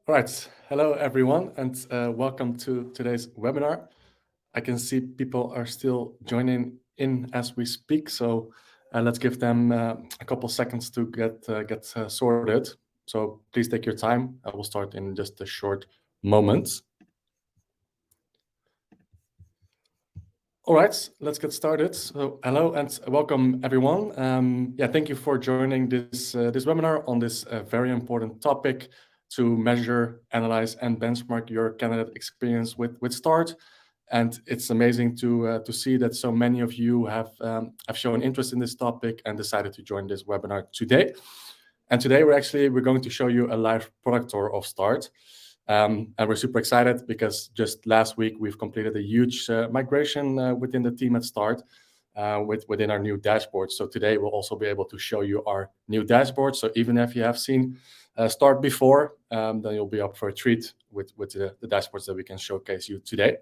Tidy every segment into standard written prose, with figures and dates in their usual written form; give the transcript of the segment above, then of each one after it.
All right. Hello, everyone, and welcome to today's webinar. I can see people are still joining in as we speak, so let's give them a couple seconds to get sorted. So please take your time. I will start in just a short moment. All right, let's get started. So hello and welcome, everyone. Thank you for joining this webinar on this very important topic to measure, analyze, and benchmark your candidate experience with Start. And it's amazing to see that so many of you have shown interest in this topic and decided to join this webinar today. And today we're going to show you a live product tour of Start. And we're super excited because just last week we've completed a huge migration within the team at Start within our new dashboard. So today we'll also be able to show you our new dashboard. So even if you have seen Start before, then you'll be up for a treat with the dashboards that we can showcase you today.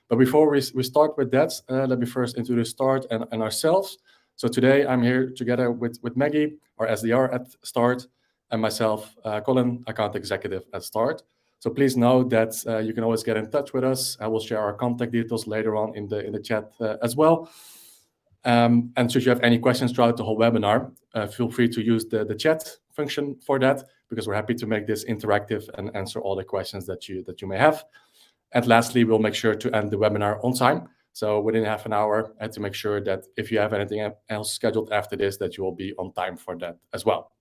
But before we start with that, let me first introduce Start and ourselves. So today I'm here together with Maggie, our SDR at Start, and myself, Colin, account executive at Start. So please know that you can always get in touch with us. I will share our contact details later on in the chat as well. And should you have any questions throughout the whole webinar, feel free to use the chat function for that, because we're happy to make this interactive and answer all the questions that you may have. And lastly, we'll make sure to end the webinar on time. So within half an hour, to make sure that if you have anything else scheduled after this, that you will be on time for that as well.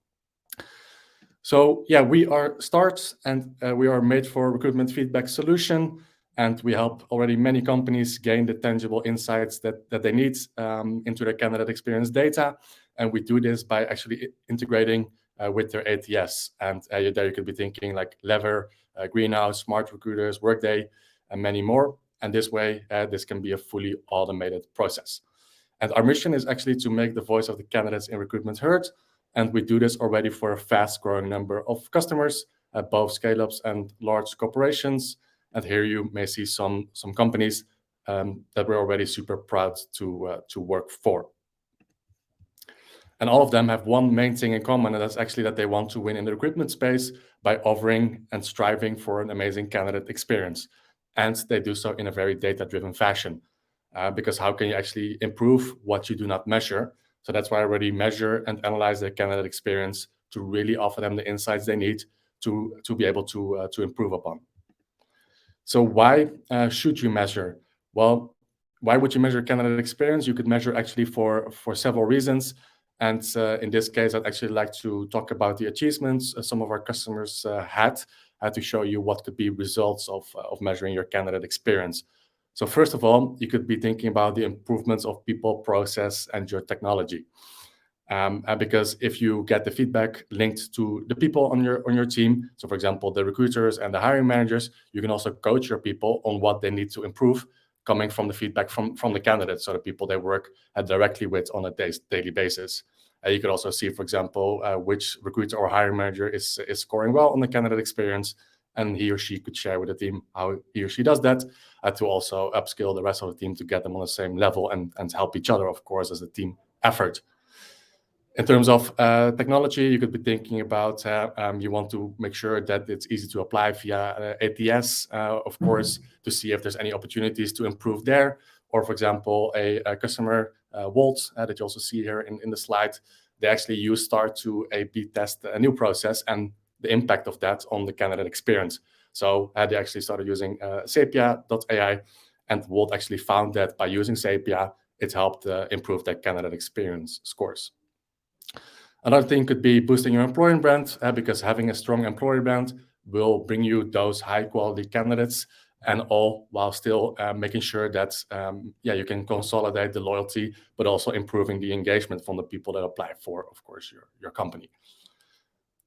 So yeah, we are Start, and we are made for recruitment feedback solution, and we help already many companies gain the tangible insights that they need into their candidate experience data. And we do this by actually integrating with their ATS. And there you could be thinking like Lever, Greenhouse, Smart Recruiters, Workday, and many more. And this way, this can be a fully automated process. And our mission is actually to make the voice of the candidates in recruitment heard. And we do this already for a fast-growing number of customers, both scale-ups and large corporations. And here you may see some companies that we're already super proud to work for. And all of them have one main thing in common, and that's actually that they want to win in the recruitment space by offering and striving for an amazing candidate experience. And they do so in a very data-driven fashion, because how can you actually improve what you do not measure? So that's why I already measure and analyze their candidate experience to really offer them the insights they need to be able to improve upon. So why should you measure? Well, why would you measure candidate experience? You could measure actually for several reasons. And in this case, I'd actually like to talk about the achievements some of our customers had to show you what could be results of measuring your candidate experience. So first of all, you could be thinking about the improvements of people, process, and your technology. Because if you get the feedback linked to the people on your team, so for example, the recruiters and the hiring managers, you can also coach your people on what they need to improve, coming from the feedback from the candidates, so the people they work directly with on a daily basis. You could also see, for example, which recruiter or hiring manager is scoring well on the candidate experience, and he or she could share with the team how he or she does that to also upskill the rest of the team to get them on the same level and help each other, of course, as a team effort. In terms of technology, you could be thinking about you want to make sure that it's easy to apply via ATS, of course, to see if there's any opportunities to improve there. Or, for example, a customer, Wolt, that you also see here in the slide, they actually use Start to A/B test a new process and the impact of that on the candidate experience. So they actually started using Sapia.ai, and Wolt actually found that by using Sapia, it helped improve their candidate experience scores. Another thing could be boosting your employer brand, because having a strong employer brand will bring you those high-quality candidates, and all while still making sure that you can consolidate the loyalty, but also improving the engagement from the people that apply for, of course, your company.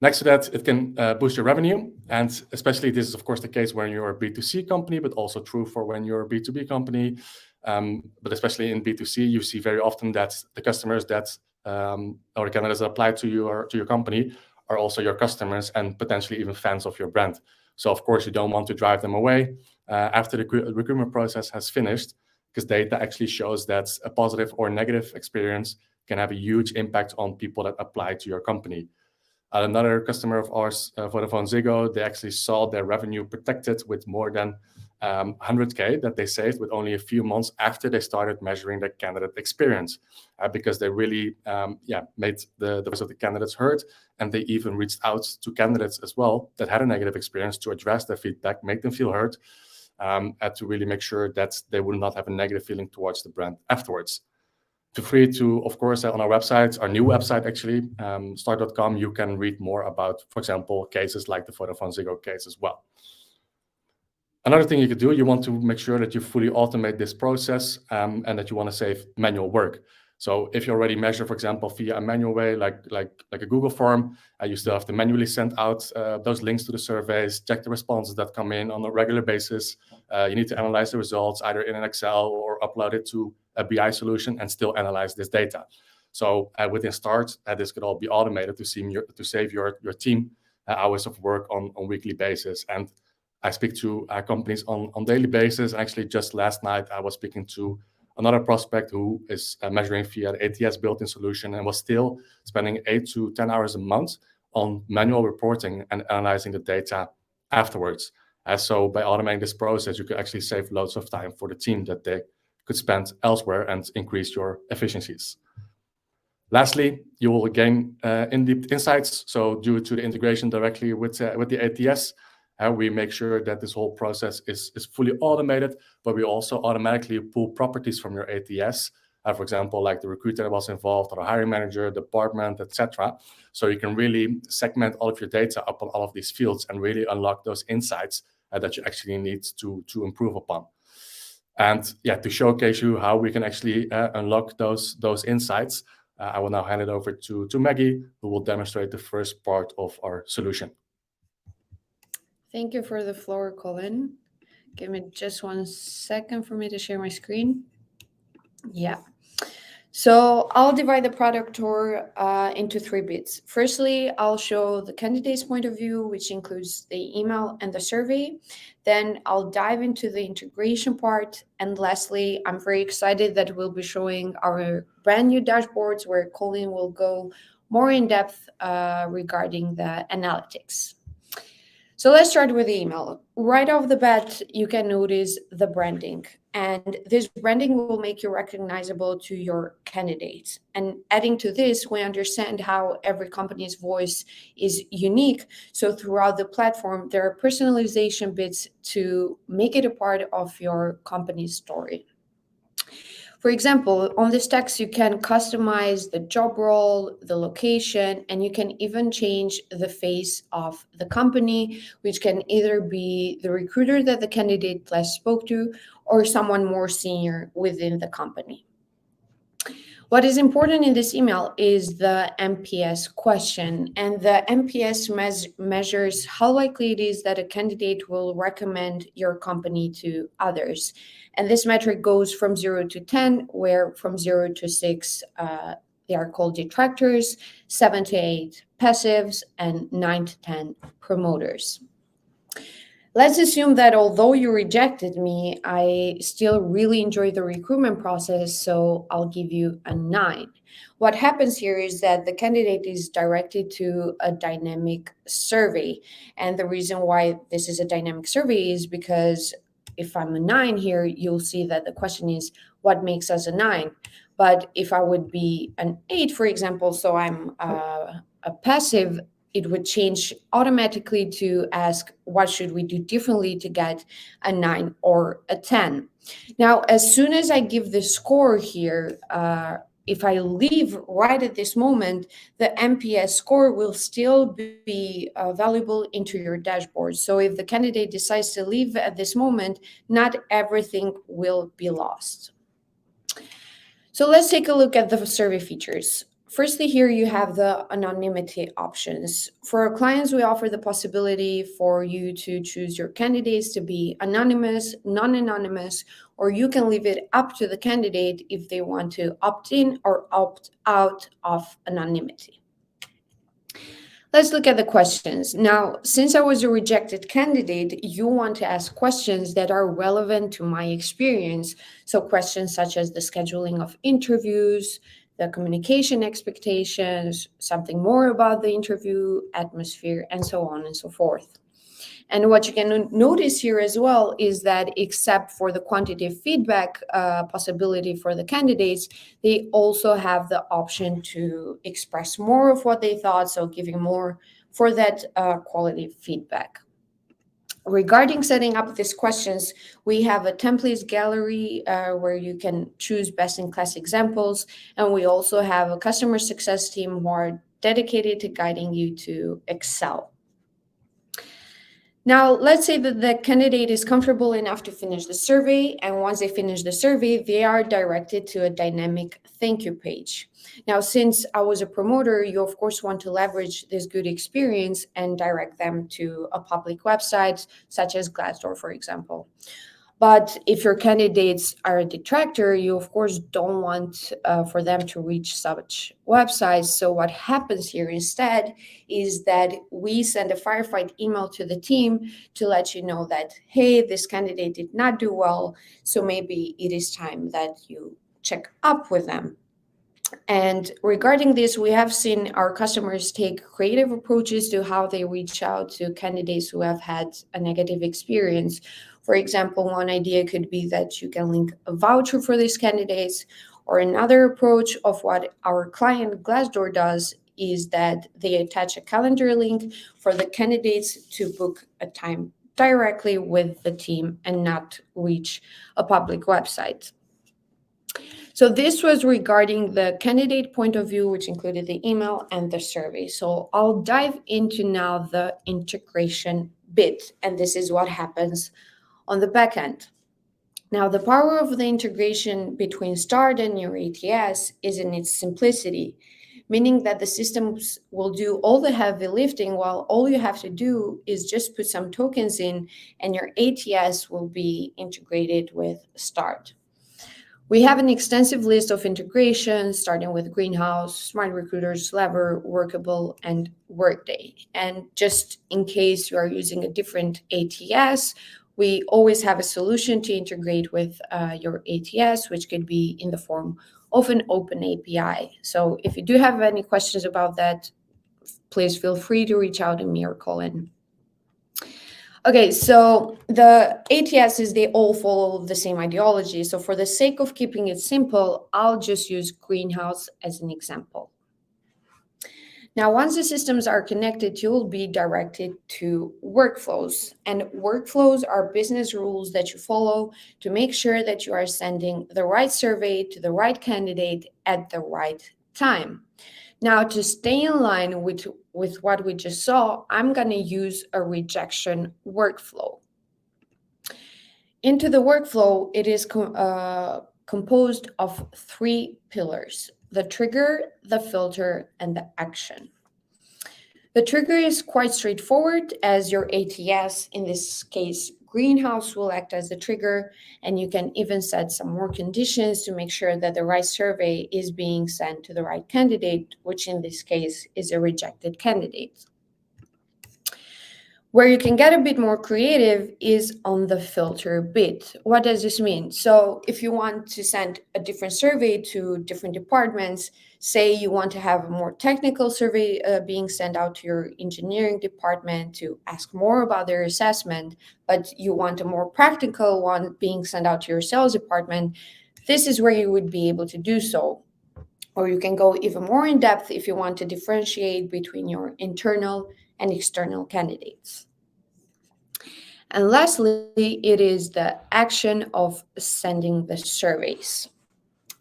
Next to that, it can boost your revenue, and especially this is, of course, the case when you're a B2C company, but also true for when you're a B2B company. But especially in B2C, you see very often that the customers that or the candidates that apply to you or to your company are also your customers and potentially even fans of your brand. So of course you don't want to drive them away after the recruitment process has finished, because data actually shows that a positive or negative experience can have a huge impact on people that apply to your company. Another customer of ours, VodafoneZiggo, they actually saw their revenue protected with more than 100K that they saved with only a few months after they started measuring the candidate experience, because they really made the voice of the candidates heard, and they even reached out to candidates as well that had a negative experience to address their feedback, make them feel heard, and to really make sure that they would not have a negative feeling towards the brand afterwards. Feel free to, of course, on our website, our new website actually, start.com, you can read more about, for example, cases like the VodafoneZiggo case as well. Another thing you could do, you want to make sure that you fully automate this process, and that you want to save manual work. So if you already measure, for example, via a manual way, like a Google form, you still have to manually send out those links to the surveys, check the responses that come in on a regular basis. You need to analyze the results either in an Excel or upload it to a BI solution and still analyze this data. So within Start, this could all be automated to save your team hours of work on a weekly basis. And I speak to companies on daily basis. Actually, just last night, I was speaking to another prospect who is measuring via the ATS built-in solution and was still spending 8 to 10 hours a month on manual reporting and analyzing the data afterwards. So by automating this process, you could actually save loads of time for the team that they could spend elsewhere and increase your efficiencies. Lastly, you will gain in-depth insights. So due to the integration directly with the ATS, we make sure that this whole process is fully automated, but we also automatically pull properties from your ATS, for example, like the recruiter that was involved, or the hiring manager, department, etc. So you can really segment all of your data upon all of these fields and really unlock those insights that you actually need to improve upon. And yeah, to showcase you how we can actually unlock those insights, I will now hand it over to Maggie, who will demonstrate the first part of our solution. Thank you for the floor, Colin. Give me just 1 second for me to share my screen. Yeah. So I'll divide the product tour into 3 bits. Firstly, I'll show the candidate's point of view, which includes the email and the survey. Then I'll dive into the integration part. And lastly, I'm very excited that we'll be showing our brand new dashboards where Colin will go more in depth regarding the analytics. So let's start with the email. Right off the bat, you can notice the branding. And this branding will make you recognizable to your candidates. And adding to this, we understand how every company's voice is unique. So throughout the platform, there are personalization bits to make it a part of your company's story. For example, on this text, you can customize the job role, the location, and you can even change the face of the company, which can either be the recruiter that the candidate last spoke to or someone more senior within the company. What is important in this email is the NPS question, and the NPS measures how likely it is that a candidate will recommend your company to others. And this metric goes from 0 to 10, where from 0 to 6, they are called detractors, 7 to 8 passives, and 9 to 10 promoters. Let's assume that although you rejected me, I still really enjoy the recruitment process, so I'll give you a 9. What happens here is that the candidate is directed to a dynamic survey. And the reason why this is a dynamic survey is because if I'm a 9 here, you'll see that the question is, what makes us a 9? But if I would be an 8, for example, so I'm a passive, it would change automatically to ask, what should we do differently to get a 9 or a 10? Now, as soon as I give the score here, if I leave right at this moment, the NPS score will still be valuable into your dashboard. So if the candidate decides to leave at this moment, not everything will be lost. So let's take a look at the survey features. Firstly, here you have the anonymity options. For our clients, we offer the possibility for you to choose your candidates to be anonymous, non-anonymous, or you can leave it up to the candidate if they want to opt in or opt out of anonymity. Let's look at the questions. Now, since I was a rejected candidate, you want to ask questions that are relevant to my experience. So questions such as the scheduling of interviews, the communication expectations, something more about the interview atmosphere, and so on and so forth. And what you can notice here as well is that except for the quantitative feedback possibility for the candidates, they also have the option to express more of what they thought, so giving more for that quality feedback. Regarding setting up these questions, we have a templates gallery where you can choose best-in-class examples, and we also have a customer success team who are dedicated to guiding you to excel. Now, let's say that the candidate is comfortable enough to finish the survey, and once they finish the survey, they are directed to a dynamic thank you page. Now, since I was a promoter, you of course want to leverage this good experience and direct them to a public website, such as Glassdoor, for example. But if your candidates are a detractor, you of course don't want for them to reach such websites. So what happens here instead is that we send a firefight email to the team to let you know that, hey, this candidate did not do well, so maybe it is time that you check up with them. And regarding this, we have seen our customers take creative approaches to how they reach out to candidates who have had a negative experience. For example, one idea could be that you can link a voucher for these candidates, or another approach of what our client Glassdoor does is that they attach a calendar link for the candidates to book a time directly with the team and not reach a public website. So this was regarding the candidate point of view, which included the email and the survey. So I'll dive into now the integration bit, and this is what happens on the back end. Now, the power of the integration between Start and your ATS is in its simplicity, meaning that the systems will do all the heavy lifting while all you have to do is just put some tokens in and your ATS will be integrated with Start. We have an extensive list of integrations, starting with Greenhouse, Smart Recruiters, Lever, Workable, and Workday. And just in case you are using a different ATS, we always have a solution to integrate with your ATS, which could be in the form of an open API. So if you do have any questions about that, please feel free to reach out to me or call in. Okay, so the ATSs, they all follow the same ideology. So for the sake of keeping it simple, I'll just use Greenhouse as an example. Now, once the systems are connected, you will be directed to workflows. And workflows are business rules that you follow to make sure that you are sending the right survey to the right candidate at the right time. Now, to stay in line with what we just saw, I'm going to use a rejection workflow. Into the workflow, it is composed of 3 pillars: the trigger, the filter, and the action. The trigger is quite straightforward, as your ATS, in this case, Greenhouse, will act as the trigger, and you can even set some more conditions to make sure that the right survey is being sent to the right candidate, which in this case is a rejected candidate. Where you can get a bit more creative is on the filter bit. What does this mean? So if you want to send a different survey to different departments, say you want to have a more technical survey being sent out to your engineering department to ask more about their assessment, but you want a more practical one being sent out to your sales department, this is where you would be able to do so. Or you can go even more in depth if you want to differentiate between your internal and external candidates. And lastly, it is the action of sending the surveys.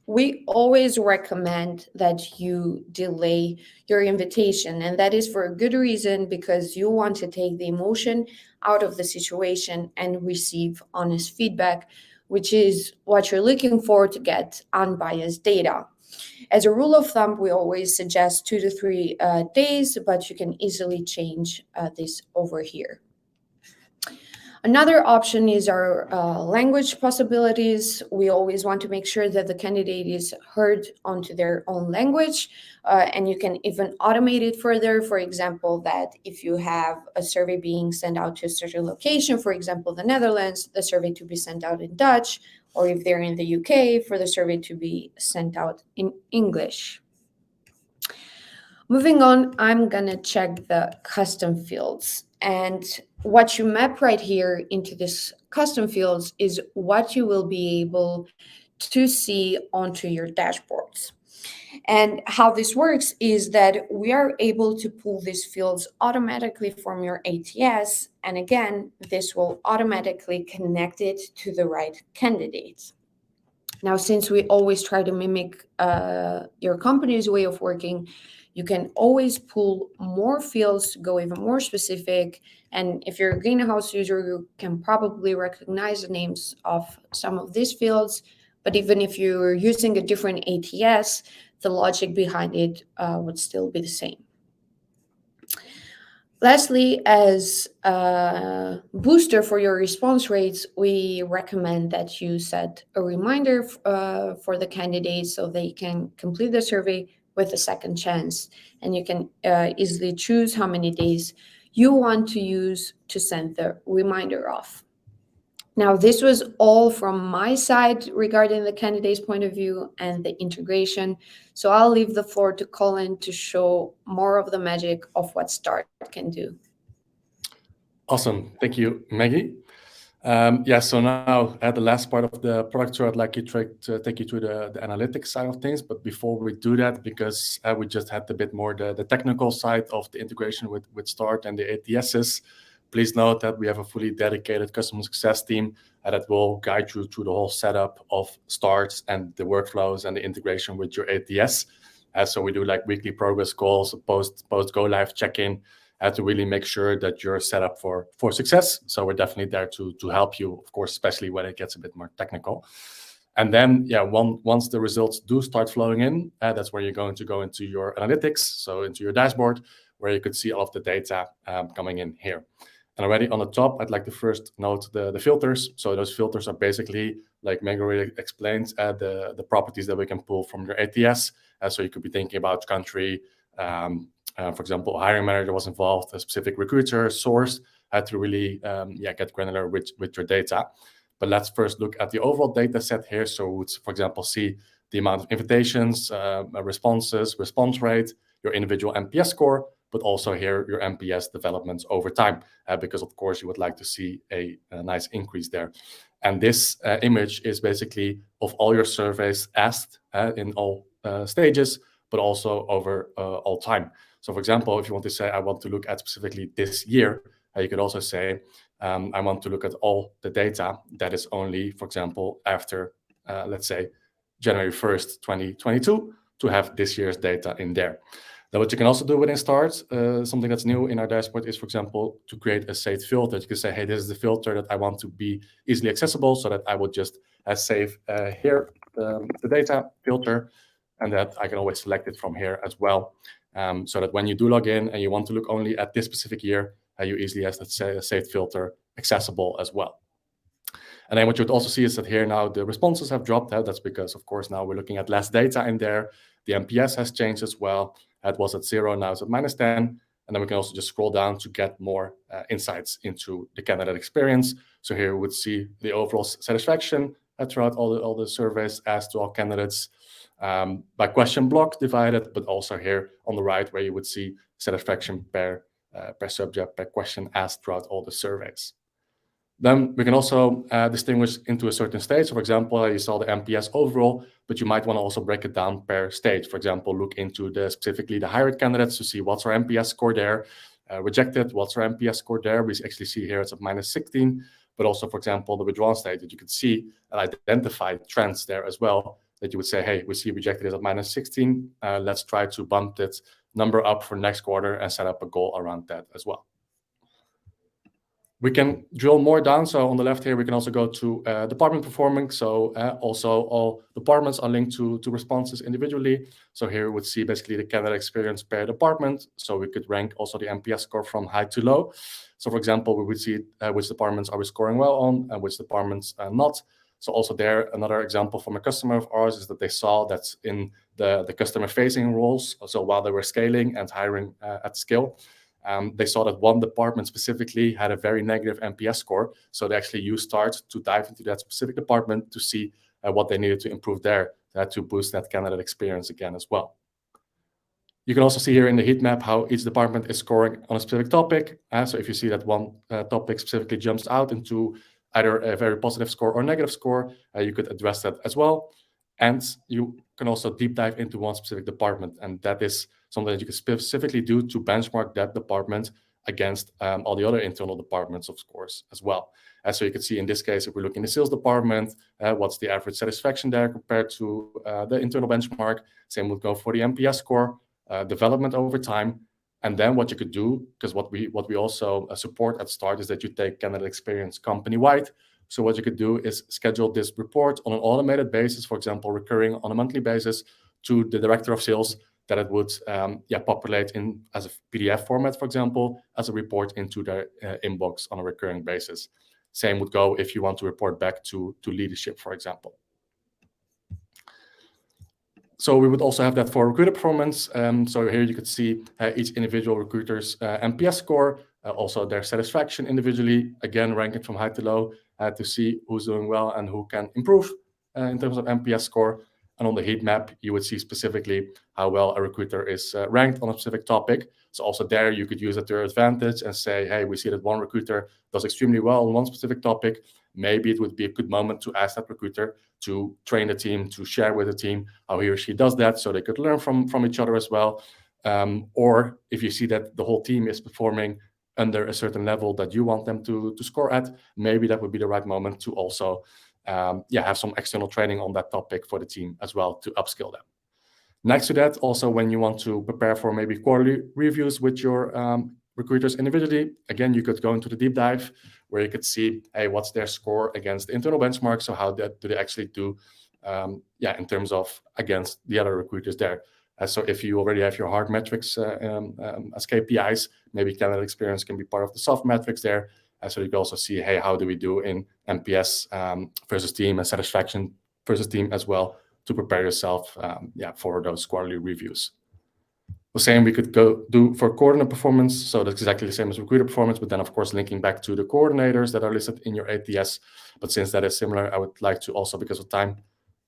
We always recommend that you delay your invitation, and that is for a good reason, because you want to take the emotion out of the situation and receive honest feedback, which is what you're looking for to get unbiased data. As a rule of thumb, we always suggest 2 to 3 days, but you can easily change this over here. Another option is our language possibilities. We always want to make sure that the candidate is heard onto their own language, and you can even automate it further. For example, that if you have a survey being sent out to a certain location, for example, the Netherlands, the survey to be sent out in Dutch, or if they're in the UK, for the survey to be sent out in English. Moving on, I'm gonna check the custom fields. And what you map right here into this custom fields is what you will be able to see onto your dashboards. And how this works is that we are able to pull these fields automatically from your ATS. And again, this will automatically connect it to the right candidates. Now, since we always try to mimic your company's way of working, you can always pull more fields to go even more specific. And if you're a Greenhouse user, you can probably recognize the names of some of these fields. But even if you're using a different ATS, the logic behind it would still be the same. Lastly, as a booster for your response rates, we recommend that you set a reminder for the candidates so they can complete the survey with a second chance. And you can easily choose how many days you want to use to send the reminder off. Now, this was all from my side regarding the candidate's point of view and the integration. So I'll leave the floor to Colin to show more of the magic of what Start can do. Awesome. Thank you, Maggie. So now at the last part of the product tour, I'd like to take you through the analytics side of things. But before we do that, because we just had a bit more the technical side of the integration with Start and the ATSs, please note that we have a fully dedicated customer success team that will guide you through the whole setup of Start and the workflows and the integration with your ATS. So we do like weekly progress calls, post go live check-in, to really make sure that you're set up for success. So we're definitely there to help you, of course, especially when it gets a bit more technical. And then, once the results do start flowing in, that's where you're going to go into your analytics, so into your dashboard, where you could see all of the data coming in here. And already on the top, I'd like to first note the filters. So those filters are basically, like Meg already explained, the properties that we can pull from your ATS. So you could be thinking about country, for example, a hiring manager was involved, a specific recruiter, source, to really get granular with your data. But let's first look at the overall data set here. So we would, for example, see the amount of invitations, responses, response rate, your individual NPS score, but also here your NPS developments over time, because of course you would like to see a nice increase there. And this image is basically of all your surveys asked in all stages, but also over all time. So for example, if you want to say, I want to look at specifically this year, you could also say, I want to look at all the data that is only, for example, after, let's say, January 1st, 2022, to have this year's data in there. Now, what you can also do within Start, something that's new in our dashboard is, for example, to create a saved filter. You can say, hey, this is the filter that I want to be easily accessible, so that I would just save here the data filter, and that I can always select it from here as well. So that when you do log in and you want to look only at this specific year, you easily have that saved filter accessible as well. And then what you would also see is that here now the responses have dropped out. That's because, of course, now we're looking at less data in there. The NPS has changed as well. It was at 0, now it's at -10. And then we can also just scroll down to get more insights into the candidate experience. So here we would see the overall satisfaction throughout all the surveys asked to all candidates, by question block divided, but also here on the right where you would see satisfaction per subject, per question asked throughout all the surveys. Then we can also distinguish into a certain stage. So for example, you saw the NPS overall, but you might want to also break it down per stage. For example, look into specifically the hired candidates to see what's our NPS score there. Rejected, what's our NPS score there? We actually see here it's at -16, but also, for example, the withdrawn state that you could see and identify trends there as well, that you would say, hey, we see rejected is at -16. Let's try to bump that number up for next quarter and set up a goal around that as well. We can drill more down. So on the left here, we can also go to department performance. So also all departments are linked to responses individually. So here we would see basically the candidate experience per department. So we could rank also the NPS score from high to low. So for example, we would see which departments are we scoring well on and which departments not. So also there, another example from a customer of ours is that they saw that in the customer facing roles, so while they were scaling and hiring at scale, they saw that one department specifically had a very negative NPS score. So they actually used Start to dive into that specific department to see what they needed to improve there to boost that candidate experience again as well. You can also see here in the heat map how each department is scoring on a specific topic. So if you see that one topic specifically jumps out into either a very positive score or negative score, you could address that as well. And you can also deep dive into one specific department. And that is something that you can specifically do to benchmark that department against all the other internal departments of scores as well. So you can see in this case, if we look in the sales department, what's the average satisfaction there compared to the internal benchmark. Same would go for the NPS score. Development over time, and then what you could do, because what we also support at Start is that you take candidate experience company-wide. So what you could do is schedule this report on an automated basis, for example, recurring on a monthly basis to the director of sales, that it would populate in as a PDF format, for example, as a report into their inbox on a recurring basis. Same would go if you want to report back to leadership, for example. So we would also have that for recruiter performance. So here you could see each individual recruiter's NPS score, also their satisfaction individually, again, ranking from high to low to see who's doing well and who can improve in terms of NPS score. And on the heat map, you would see specifically how well a recruiter is ranked on a specific topic. So also there, you could use it to your advantage and say, hey, we see that one recruiter does extremely well on one specific topic. Maybe it would be a good moment to ask that recruiter to train the team, to share with the team how he or she does that, so they could learn from each other as well. Or if you see that the whole team is performing under a certain level that you want them to score at, maybe that would be the right moment to also have some external training on that topic for the team as well to upskill them. Next to that, also when you want to prepare for maybe quarterly reviews with your recruiters individually, again, you could go into the deep dive where you could see, hey, what's their score against the internal benchmark? So how do they actually do, in terms of against the other recruiters there. So if you already have your hard metrics as KPIs, maybe candidate experience can be part of the soft metrics there. So you can also see, hey, how do we do in NPS versus team and satisfaction versus team as well to prepare yourself for those quarterly reviews. The same we could go do for coordinator performance. So that's exactly the same as recruiter performance, but then of course linking back to the coordinators that are listed in your ATS. But since that is similar, I would like to also, because of time,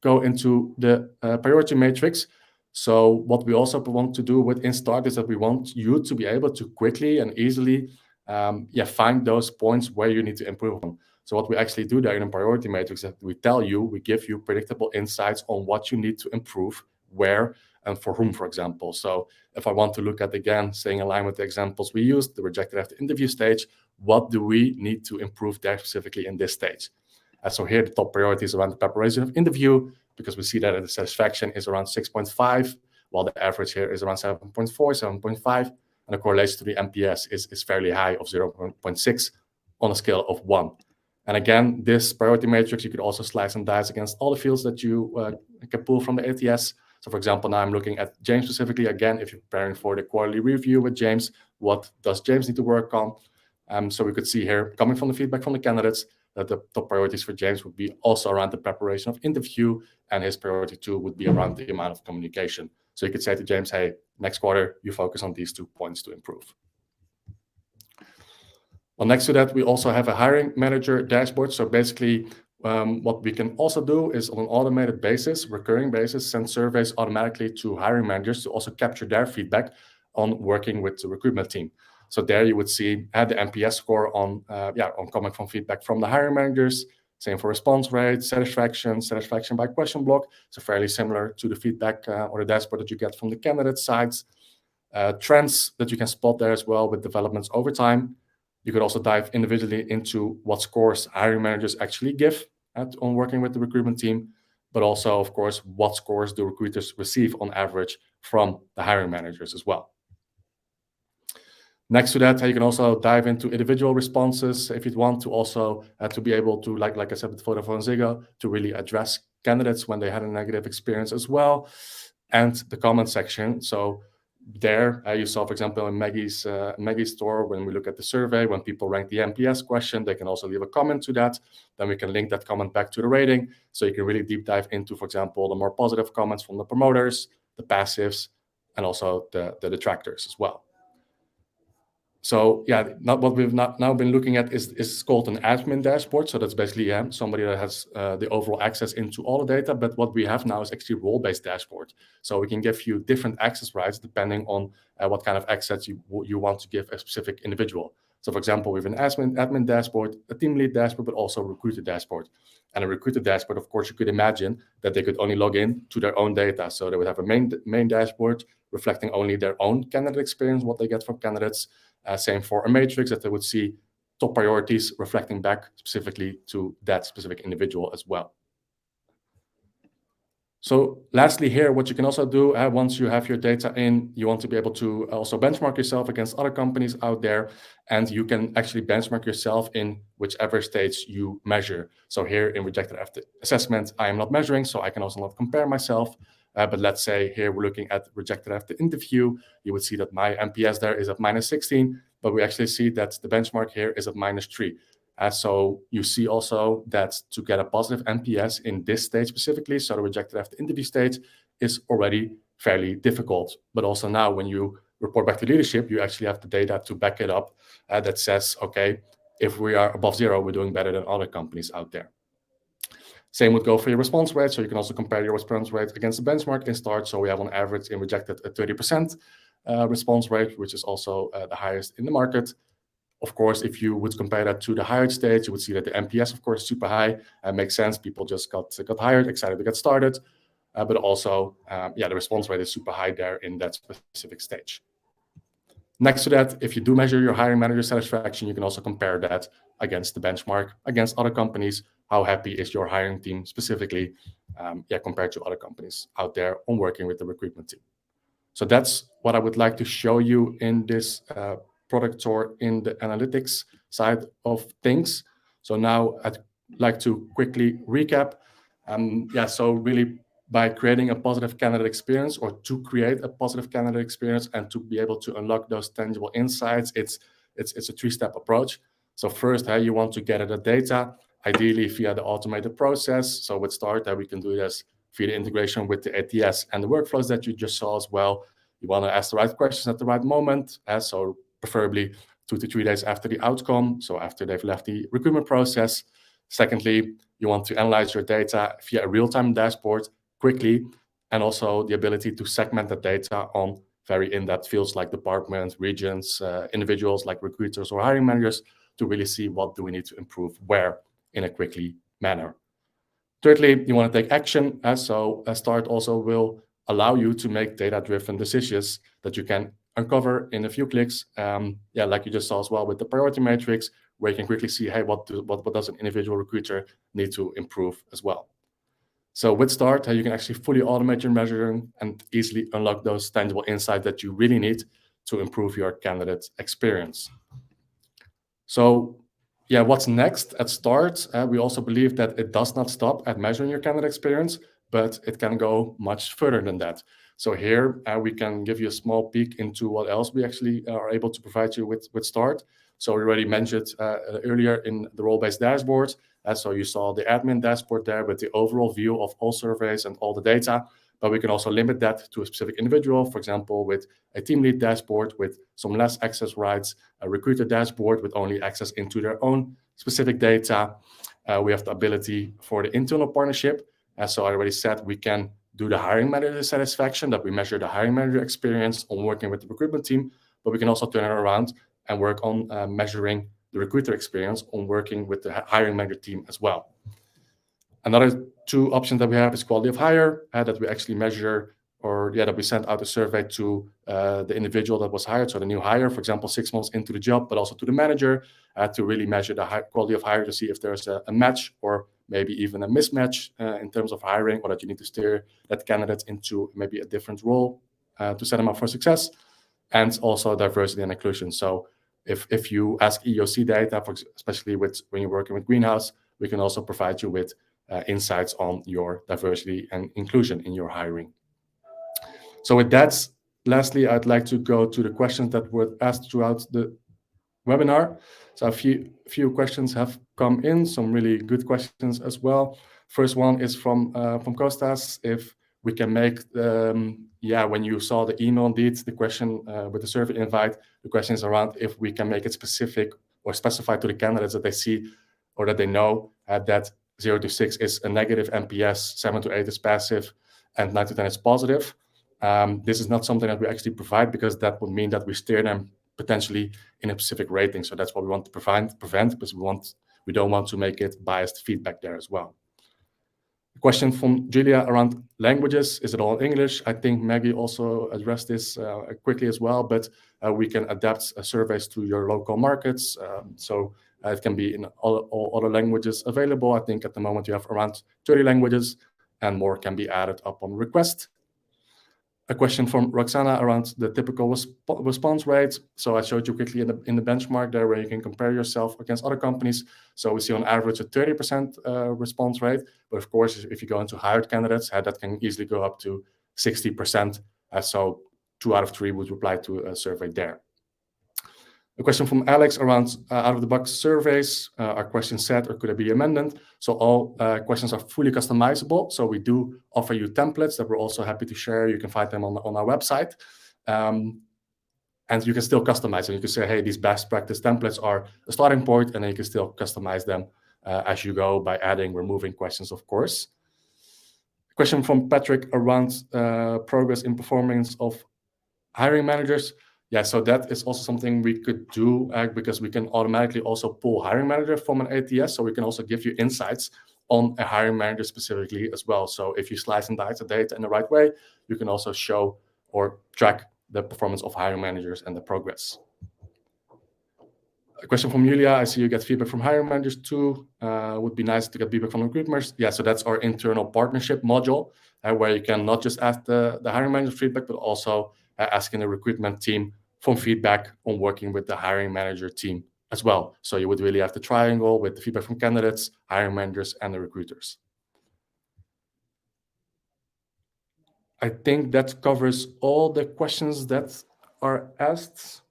go into the priority matrix. So what we also want to do with Start is that we want you to be able to quickly and easily find those points where you need to improve on. So what we actually do there in a priority matrix is that we give you predictable insights on what you need to improve, where, and for whom, for example. So if I want to look at, again, staying in line with the examples we used, the rejected after interview stage, what do we need to improve there specifically in this stage? So here the top priority is around the preparation of interview, because we see that the satisfaction is around 6.5, while the average here is around 7.4, 7.5, and the correlation to the NPS is fairly high of 0.6 on a scale of 1. And again, this priority matrix, you could also slice and dice against all the fields that you can pull from the ATS. So for example, now I'm looking at James specifically. Again, if you're preparing for the quarterly review with James, what does James need to work on? So we could see here, coming from the feedback from the candidates, that the top priorities for James would be also around the preparation of interview, and his priority 2 would be around the amount of communication. So you could say to James, hey, next quarter, you focus on these 2 points to improve. Well, next to that, we also have a hiring manager dashboard. So basically, what we can also do is on an automated basis, recurring basis, send surveys automatically to hiring managers to also capture their feedback on working with the recruitment team. So there you would see the NPS score on coming from feedback from the hiring managers. Same for response rate, satisfaction by question block. So fairly similar to the feedback or the dashboard that you get from the candidate sides. Trends that you can spot there as well with developments over time. You could also dive individually into what scores hiring managers actually give on working with the recruitment team, but also, of course, what scores do recruiters receive on average from the hiring managers as well. Next to that, you can also dive into individual responses if you'd want to also to be able to, like I said with VodafoneZiggo, to really address candidates when they had a negative experience as well. And the comment section. So there you saw, for example, in Maggie's store, when we look at the survey, when people rank the NPS question, they can also leave a comment to that. Then we can link that comment back to the rating. So you can really deep dive into, for example, the more positive comments from the promoters, the passives, and also the detractors as well. So yeah, what we've now been looking at is called an admin dashboard. So that's basically somebody that has the overall access into all the data. But what we have now is actually role-based dashboard. So we can give you different access rights depending on what kind of access you want to give a specific individual. So for example, we have an admin dashboard, a team lead dashboard, but also a recruiter dashboard. And a recruiter dashboard, of course, you could imagine that they could only log in to their own data. So they would have a main dashboard reflecting only their own candidate experience, what they get from candidates. Same for a matrix, that they would see top priorities reflecting back specifically to that specific individual as well. So lastly here, what you can also do once you have your data in, you want to be able to also benchmark yourself against other companies out there, and you can actually benchmark yourself in whichever stage you measure. So here in rejected after assessment, I am not measuring, so I can also not compare myself. But let's say here we're looking at rejected after interview. You would see that my NPS there is at -16, but we actually see that the benchmark here is at -3. So you see also that to get a positive NPS in this stage specifically, so the rejected after interview stage, is already fairly difficult. But also now when you report back to leadership, you actually have the data to back it up that says, okay, if we are above 0, we're doing better than other companies out there. Same would go for your response rate. So you can also compare your response rate against the benchmark in START. So we have on average in rejected a 30% response rate, which is also the highest in the market. Of course, if you would compare that to the hired stage, you would see that the NPS, of course, is super high. Makes sense. People just got hired, excited to get started. But also, the response rate is super high there in that specific stage. Next to that, if you do measure your hiring manager satisfaction, you can also compare that against the benchmark, against other companies. How happy is your hiring team specifically, compared to other companies out there on working with the recruitment team? So that's what I would like to show you in this product tour in the analytics side of things. So now I'd like to quickly recap. So really, by creating a positive candidate experience, or to create a positive candidate experience and to be able to unlock those tangible insights, it's a 3-step approach. So first, you want to gather the data, ideally via the automated process. So with START, we can do this via the integration with the ATS and the workflows that you just saw as well. You want to ask the right questions at the right moment, so preferably 2 to 3 days after the outcome, so after they've left the recruitment process. Secondly, you want to analyze your data via a real-time dashboard quickly, and also the ability to segment the data on very in-depth fields like departments, regions, individuals like recruiters or hiring managers, to really see what do we need to improve where in a quickly manner. Thirdly, you want to take action. So START also will allow you to make data-driven decisions that you can uncover in a few clicks. Like you just saw as well with the priority matrix, where you can quickly see, hey, what does an individual recruiter need to improve as well. So with START, you can actually fully automate your measuring and easily unlock those tangible insights that you really need to improve your candidate experience. So what's next at START? We also believe that it does not stop at measuring your candidate experience, but it can go much further than that. So here we can give you a small peek into what else we actually are able to provide you with START. So we already mentioned earlier in the role-based dashboard. So you saw the admin dashboard there with the overall view of all surveys and all the data. But we can also limit that to a specific individual, for example, with a team lead dashboard with some less access rights, a recruiter dashboard with only access into their own specific data. We have the ability for the internal partnership. So I already said we can do the hiring manager satisfaction, that we measure the hiring manager experience on working with the recruitment team, but we can also turn it around and work on measuring the recruiter experience on working with the hiring manager team as well. Another 2 options that we have is quality of hire, that we actually measure, or that we send out a survey to the individual that was hired, so the new hire, for example, 6 months into the job, but also to the manager, to really measure the quality of hire to see if there's a match or maybe even a mismatch in terms of hiring, or that you need to steer that candidate into maybe a different role to set them up for success, and also diversity and inclusion. So if you ask EEOC data, especially when you're working with Greenhouse, we can also provide you with insights on your diversity and inclusion in your hiring. So with that, lastly, I'd like to go to the questions that were asked throughout the webinar. So a few questions have come in, some really good questions as well. First one is from Kostas. If we can make, when you saw the email indeed, the question with the survey invite, the question is around if we can make it specific or specify to the candidates that they see or that they know that 0 to 6 is a negative NPS, 7 to 8 is passive, and 9 to 10 is positive. This is not something that we actually provide because that would mean that we steer them potentially in a specific rating. So that's what we want to prevent because we don't want to make it biased feedback there as well. A question from Julia around languages. Is it all English? I think Maggie also addressed this quickly as well, but we can adapt surveys to your local markets. So it can be in all other languages available. I think at the moment you have around 30 languages and more can be added upon request. A question from Roxana around the typical response rate. So I showed you quickly in the benchmark there where you can compare yourself against other companies. So we see on average a 30% response rate. But of course, if you go into hired candidates, that can easily go up to 60%. So 2 out of 3 would reply to a survey there. A question from Alex around out-of-the-box surveys. Are questions set or could it be amended? So all questions are fully customizable. So we do offer you templates that we're also happy to share. You can find them on our website. And you can still customize them. You can say, hey, these best practice templates are a starting point, and then you can still customize them as you go by adding, removing questions, of course. A question from Patrick around progress in performance of hiring managers. Yeah, so that is also something we could do because we can automatically also pull hiring manager from an ATS. So we can also give you insights on a hiring manager specifically as well. So if you slice and dice the data in the right way, you can also show or track the performance of hiring managers and the progress. A question from Julia. I see you get feedback from hiring managers too. Would be nice to get feedback from recruiters. Yeah, so that's our internal partnership module where you can not just ask the hiring manager feedback, but also asking the recruitment team for feedback on working with the hiring manager team as well. So you would really have the triangle with the feedback from candidates, hiring managers, and the recruiters. I think that covers all the questions that are asked.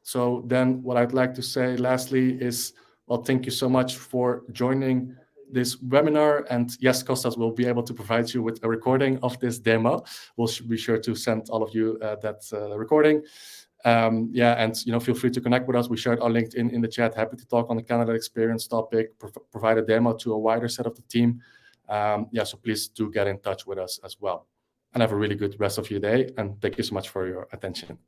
So then what I'd like to say lastly is, well, thank you so much for joining this webinar. And yes, Kostas will be able to provide you with a recording of this demo. We'll be sure to send all of you that recording. And feel free to connect with us. We shared our LinkedIn in the chat. Happy to talk on the candidate experience topic, provide a demo to a wider set of the team. So please do get in touch with us as well. And have a really good rest of your day. And thank you so much for your attention.